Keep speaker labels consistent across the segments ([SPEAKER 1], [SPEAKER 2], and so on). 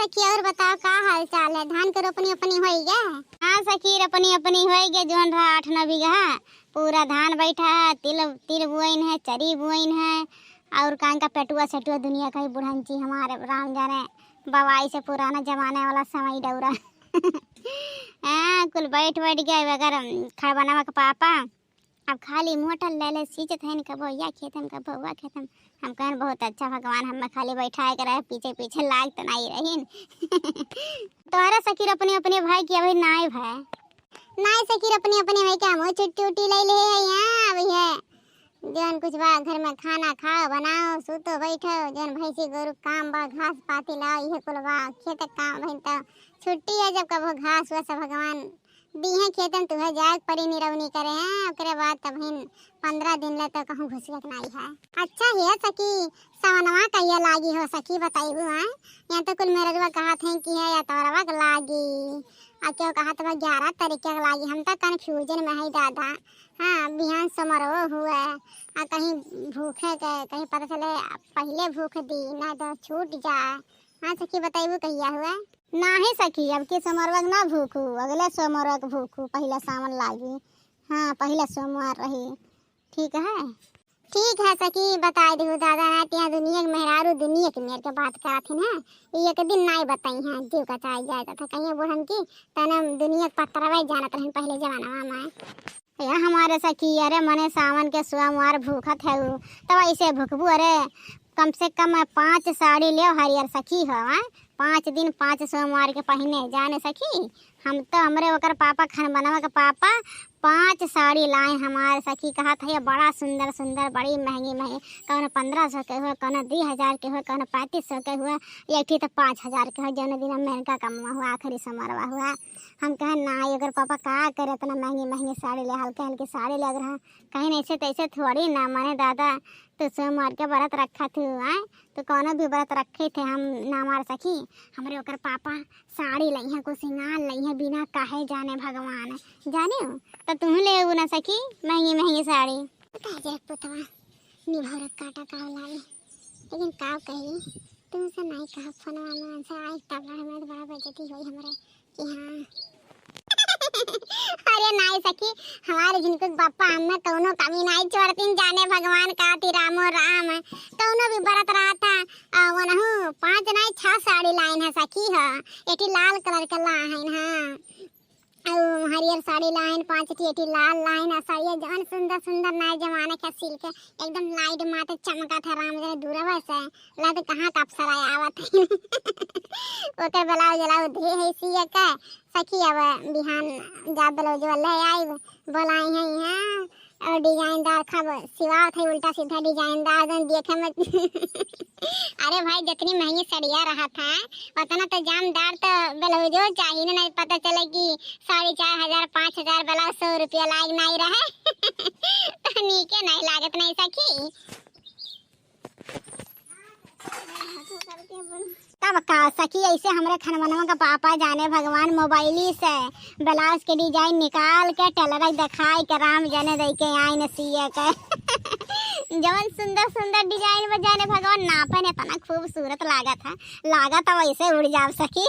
[SPEAKER 1] सखी और बताओ का हाल चाल है। धान के रोपनी अपनी हो गया? हाँ सखी रोपनी अपनी हो गया। जोन रहा 8-9 बीघा पूरा धान बैठा है। तिल तिल बुआइन है, चरी बुआइन है और कान का पेटुआ सेटुआ दुनिया का ही बुढ़ानची हमारे राम जाने बवाई से पुराना जमाने वाला समय डौरा। कुल बैठ गए अगर खा बनावा का पापा अब खाली मोटर ले ले सींचत है कबो या खेतन कबो हुआ खेतन। हम कहन बहुत अच्छा भगवान हमें खाली बैठाए कर पीछे पीछे लाग तो नहीं रही। तोहरा सखी अपने अपने भाई की अभी नाई भाई नाई सखी अपने अपने भाई क्या हम छुट्टी उट्टी ले ले है यहाँ अभी है। जौन कुछ बा घर में खाना खाओ बनाओ सुतो बैठो जौन भैंसी गोरु काम बा घास पाती लाओ ये कुल बा खेत काम भइन तो छुट्टी है। जब कबो घास हुआ सब भगवान दीहे खेतन तुहे जाग परी निरवनी करे हैं ओकरे बाद तब 15 दिन ले तो कहूँ घुसवे के नहीं है। अच्छा है सखी सवनवा कहिया लागी हो सखी बताइबू हैं? यहाँ तो कुल मेरवा कहा थे कि है या तोरवा के लागी आ क्यों कहा तो 11 तारीख के लागी। हम तो कन्फ्यूजन में है दादा। हाँ बिहान समारोह हुआ आ कहीं भूखे के कहीं पता चले पहले भूख दी ना तो छूट जाए। हाँ सखी बताइबू कहिया हुआ? ना ही सखी अब के सोमवार ना भूखू अगले सोमवार भूखू पहला सावन लागी। हाँ पहला सोमवार रही। ठीक है सखी बता दू दादा यहाँ दुनिया के मेहरारू दुनिया के मेर के बात करत है ना एक दिन नहीं बताई हैं जीव का चाहे जाए था कहीं बुढ़न की तना दुनिया के पत्तरवा जानत रही पहले जमाना में। यार हमारे सखी अरे मने सावन के सोमवार भूखत है तब ऐसे भूखबू अरे कम से कम 5 साड़ी ले हरियर सखी हो 5 दिन 5 सोमवार के पहने जाने सखी। हम तो हमरे ओकर पापा खान बनावा का पापा 5 साड़ी लाए हमारे सखी कहा था ये बड़ा सुंदर सुंदर बड़ी महंगी कौन 1500 के हुए कौन 2000 के हुए कौन 3500 के हुए एक थी तो 5000 के हुए जौन दिन अमेरिका कमवा हुआ आखिरी समारोह हुआ। हम कहे ना अगर पापा का करे इतना महंगी साड़ी ले हल्के हल्की साड़ी लग रहा कहीं ऐसे तैसे थोड़ी ना माने दादा तो सोमवार के व्रत रखा थे आए तो कौन भी व्रत रखे थे हम ना मार सकी। हमारे ओकर पापा साड़ी लई है को सिंगार लई है बिना काहे जाने भगवान जाने हो तो तुम ले ना सकी महंगी साड़ी पुतवा निभर काटा का लागे लेकिन का कही तुमसे नहीं कहा फोनवा में से आई तब में बड़ा बेइज्जती हुई हमारे कि हाँ। अरे नहीं सखी हमारे जिनको बापा हमें कौनो कमी नहीं छोड़तीन जाने भगवान का ती रामो राम कौनो भी बरत रहा था वो नहु 5 नहीं 6 साड़ी लाइन है सखी है एटी लाल कलर का लाइन है और हरियर साड़ी लाइन 5 एटी लाल लाइन साड़ी जवन सुंदर सुंदर नए जमाने का सिल्क एकदम लाइट माथे चमका था राम जने दूरवा से लद कहां का अप्सरा आवत ओकर ब्लाउज जलाउ धे है सिया का सखी अब बिहान जा ब्लाउज वाले आई बोलाई है यहाँ और डिजाइनदार खब सिवा थे उल्टा सीधा डिजाइनदार देखे में। अरे भाई जितनी महंगी सड़िया रहा था उतना तो जामदार तो ब्लाउजो चाहिए नहीं पता चले कि 4500 5000 ब्लाउज 100 रुपया लाग नहीं रहे। तो नीके नहीं लागत नहीं सखी तब का सखी ऐसे हमरे खनवनवा का पापा जाने भगवान मोबाइली से ब्लाउज के डिजाइन निकाल के टेलर दिखाई के राम जाने दे के आई न सिए के जवन सुंदर सुंदर डिजाइन में जाने भगवान नापन इतना खूबसूरत लागा था वैसे उड़ जाव सकी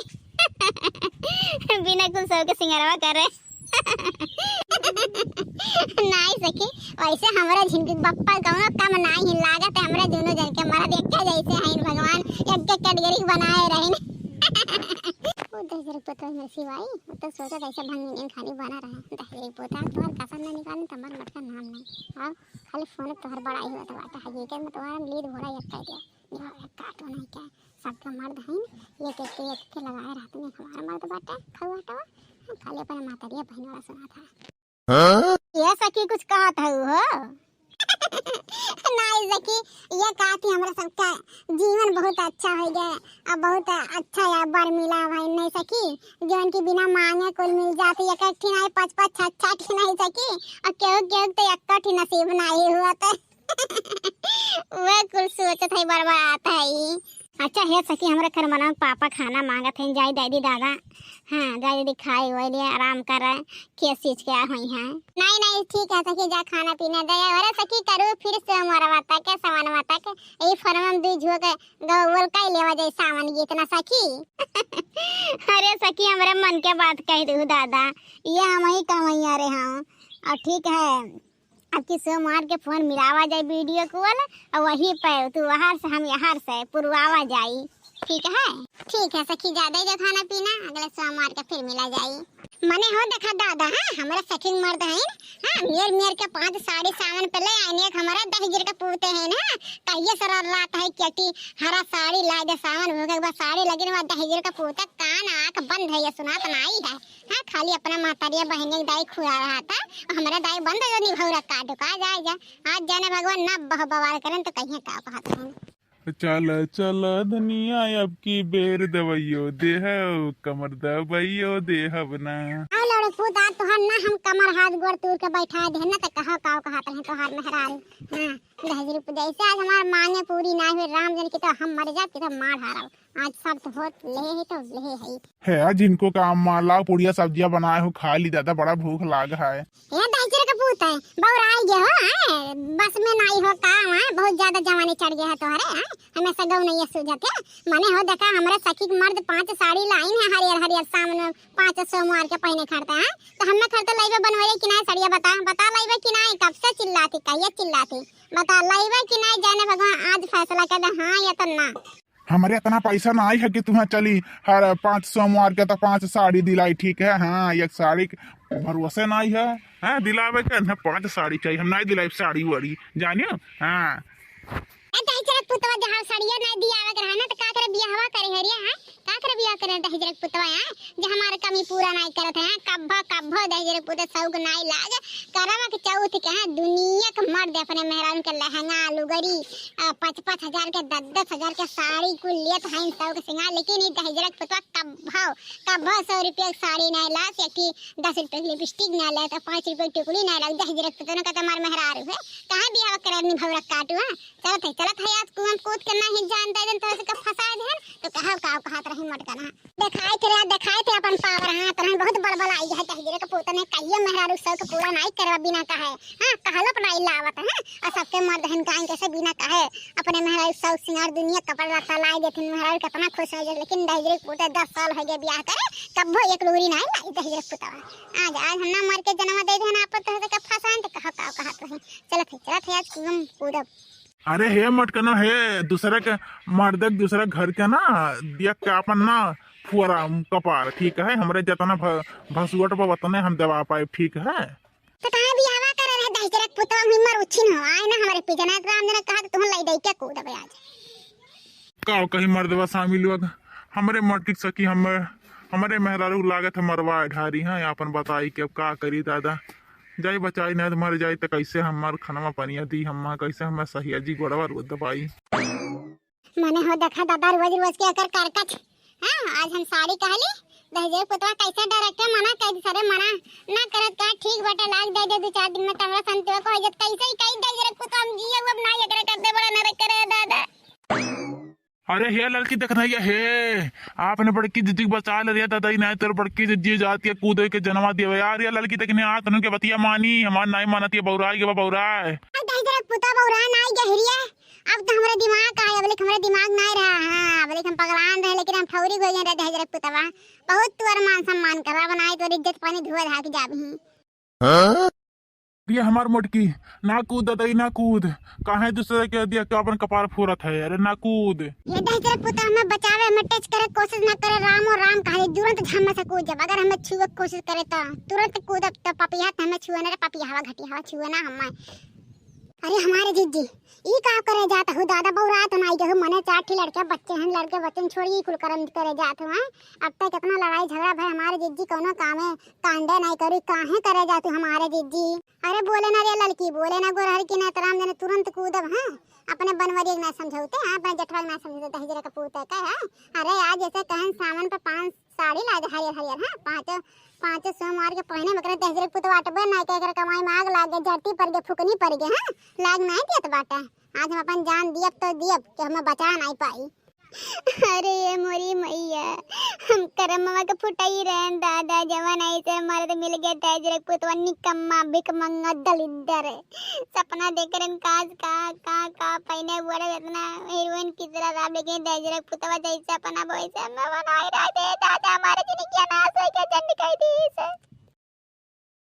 [SPEAKER 1] बिना कुल सौ के सिंगरवा करे। नहीं सखी वैसे हमारे झिनकी बप्पा कौनो कम नहीं लागत हमरे दोनों जन के मर्द एक जैसे हैं भगवान एक कैटेगरी बनाए रहे उधर जरा पता है सिवाई तो सोचा ऐसे भंगी खाली बना रहे दहेज पोता तोहर कसम न निकाल तमर मत का नाम नहीं हां खाली फोन तोहर बड़ाई हुआ तो बात हकीकत में तोहर लीड भोला एक कह दिया निहा काटो नहीं क्या सबका मर्द है एक लगाए रहते हैं हमारा मर्द बाटे खवा तो खाली अपन मातारिया बहन वाला सुना था। ये सखी कुछ कहा था हो नहीं सखी ये कहा थी हमारा सबका जीवन बहुत अच्छा हो गया अब बहुत अच्छा या बार मिला भाई नहीं सकी जो उनकी बिना मांगे कोई मिल जाती एक एक नहीं 5-5 6-6 नहीं सकी और क्यों तो एक नसीब नहीं हुआ तो वह कुल सोचत है बर्बाद आता है अच्छा है सखी हमारे घर मना पापा खाना मांगत हैं जाई दादी दादा। हाँ दादी दादी खाए हुए लिए आराम कर रहे किस चीज के हुई हैं। नहीं नहीं ठीक है सखी जा खाना पीना दे। अरे सखी करू फिर से हमारा तक सामान तक यही फरम दू झो के गौल का लेवा जाए सामान इतना सखी। अरे सखी हमारे मन के बात कह दू दादा ये हम ही कमैया रे हाँ। और ठीक है अब किस मार के फोन मिलावा जाए वीडियो कॉल और वही पे तू वहां से हम यहाँ से पुरवावा जाई। ठीक है सखी ज्यादा ही खाना पीना अगले सोमवार के फिर मिला जाई। मने हो देखा दादा हाँ हमारा सखी मर्द है हाँ मेर के 5 साड़ी सामान पहले आने एक हमारा 10 गिर का पूते हैं ना कहिए सर रात है क्योंकि हरा साड़ी ला दे सामान हो गया साड़ी लगे ना 10 गिर का पूता कान आँख बंद है ये सुना तो नहीं है हाँ खाली अपना मातारिया बहने दाई खुआ रहा था हमारा दाई बंद है निभौरा काटो का जाए आज जाने भगवान ना बवाल करें तो कहीं का कहते हैं।
[SPEAKER 2] चल चल धनिया अब की बेर दवाइयो दे कमर दवाइयो दे बना
[SPEAKER 1] लड़े पूत आज तोहार ना हम कमर हाथ गोड़ तूर के बैठा दे ना तो कहो काव कहत रहे तोहार मेहरारू हां 10 रुपए जैसे आज हमार मांगे पूरी ना हुई राम जन की तो हम मर जाते तो मार हारा आज सब तो होत ले तो ले
[SPEAKER 2] है जिनको काम माला पूड़िया सब्जियां बनाए हो खा ली दादा बड़ा भूख लाग है
[SPEAKER 1] ये 10 का पूत है बौर आई गए हो बस में नहीं हो काम है बहुत ज्यादा जवानी चढ़ गया है तोहरे हमेशा गौ नहीं सूझते मने हो देखा हमारे सखी मर्द 5 साड़ी लाइन है हरियर हरियर सामने 5 सोमवार के पहने खड़ते हैं तो हमें खड़ते लाइबे बनवाए कि नहीं सड़िया बता लाइबे कि नहीं कब से चिल्लाती कहिए चिल्लाती बता लाइबे कि नहीं जाने भगवान आज फैसला कर दे हाँ या तो ना।
[SPEAKER 2] हमारे इतना पैसा ना आई है कि तुम्हें चली हर 5 सोमवार के तो 5 साड़ी दिलाई ठीक है हाँ एक साड़ी भरोसे ना आई है दिलावे के ना 5 साड़ी चाहिए हम नहीं दिलाई साड़ी वाड़ी जानियो हाँ
[SPEAKER 1] दहिजरक पुतवा जहां साड़िया नहीं दिया अगर है ना तो का करे बियाहवा करे हरिया है का करे बियाह करे दहिजरक पुतवा है जो हमारे कमी पूरा नहीं करत है कब्बा दहिजरक पुत सौग नहीं लाग करवा के चौथ के है दुनिया के मर्द अपने मेहरान के लहंगा लुगरी 5-5 हजार के 10-10 हजार के साड़ी कुल लेत है सौग सिंगार लेकिन ये दहिजरक पुतवा कब्बा 100 रुपया की साड़ी नहीं ला कि 10 रुपए की लिपस्टिक ना ले तो 5 रुपए की टुकड़ी ना ला दहिजरक पुतवा का हमार मेहरारू है कहां बियाह करनी भवरक काटू है चलत है आज कुआं कूद के नहीं जानता है तो का फंसा दे तो कहां कहत रही मटकना देखाए थे अपन पावर हां तरह बहुत बड़बड़ाई है तहजीरे के पोते ने कहिए मेहरारू सब के पूरा नहीं करवा बिना कहे हां कहलो पढ़ाई लावत है और सबके मर्द हन काहे कैसे बिना कहे अपने मेहरारू सब सिंगार दुनिया कपड़ा लता लाई देथिन मेहरारू कितना खुश है लेकिन तहजीरे के पोते 10 साल हो गए ब्याह करे कब्बो एक लूरी नहीं लाई तहजीरे के पोता आज हम ना मर के जन्म दे देना आप तो का फसान तो कहत रहे चलत है आज कुआं कूद।
[SPEAKER 2] अरे हे मटकना हे दूसरे के मर्द दूसरे घर के ना दिया के अपन ना फुरा कपार ठीक है हमरे जतना भसुअट पर वतने हम दबा पाए ठीक है
[SPEAKER 1] तो कहां भी आवा करे रहे दहिजरक पुतवा हिमर उछिन हो आए ना हमारे पिजना राम ने कहा तुम लाई दई के कूद बे आज
[SPEAKER 2] का कहीं मर्दवा शामिल हुआ हमरे मटकी सकी हमरे मेहरारू लागत मरवा ढारी है अपन बताई के अब का करी दादा जाई बचाई नहीं तो मर जाई तो कैसे हमार खाना पनिया दी हम कैसे हमार सही जी गोड़वा रोज दबाई
[SPEAKER 1] मने हो देखा दादा रोज के अकर करकट हां आज हम साड़ी कहली दहिजर पुतवा कैसे डायरेक्ट मना कर सारे मना ना करत का ठीक बटे लाग दे 2-4 दिन में तमरा संतवा को इज्जत कैसे कई दहिजर पुतवा हम जिए अब ना एकरा करते बड़ा नरक करे दादा।
[SPEAKER 2] अरे हे लड़की देखना हे आपने बड़की जिद्दी बचा ले दादा नहीं तो बड़की जिद्दी जाती है कूद के जन्मा दिया यार ये लड़की देखने आत के बतिया मानी हमार नहीं मानती बौराई के बौराई
[SPEAKER 1] पुता बौरा नहीं गहरिया अब तो हमारा दिमाग का है बोले हमारा दिमाग नहीं रहा हां बोले हम पगलान रहे लेकिन हम ठौरी हो गए दहिजरक पुतवा बहुत तुअर मान सम्मान करा बनाए तो इज्जत पानी धुआ धा के जाबही हां
[SPEAKER 2] ये हमार मोटकी ना कूद दई ना कूद काहे दूसरे के दिया के अपन कपार फोरत है अरे ना कूद
[SPEAKER 1] ये दहिजरक पुतवा हमें बचावे में टच करे कोशिश ना करे राम और राम कहे तुरंत झम्मा से कूद जब अगर हमें छुए कोशिश करे तो तुरंत कूद तो पपिया हमें छुए ना पपिया हवा घटी हवा छुए ना हमें अरे हमारे जीजी ई का करे जात हो दादा बौरा तो नहीं जो मने 4 ठी लड़के बच्चे छोड़ी कुल करम करे जात हो अब तक कितना लड़ाई झगड़ा भाई हमारे जीजी कोनो कामे कांडे नहीं करी काहे करे जात हमारे जीजी अरे बोले ना रे लड़की बोले ना गोरहर की ना तराम ने तुरंत कूदब हां अपने बनवरी ना समझौते हां अपने जठवा ना समझौते दहिजरा का पूत का है अरे आज ऐसे कहन सामान पे 5 साड़ी ला दे हरियर हां 5 सोमवार के पहने मकर दहिजरक पुतवा अटबे ना के कर कमाई माग लागे जटी पर गे फुकनी पर गे हां लाग नहीं देत बाटा आज हम अपन जान दियब तो दियब कि हमें बचा नहीं पाई अरे ये मोरी मैया, हम करम मामा के फुटाई रहन दादा, जवान ऐसे मर्द मिल गए तेजरे पुतवा निकम्मा भिकमंगा दलिंदर है। सपना देख रहे काज का पहने हुआ इतना हीरोइन की तरह राब लेकिन तेजरे पुतवा जैसे अपना वैसे मैं बनाई रहे दादा, हमारे जिंदगी नाश हो गया, चंड कह दी से।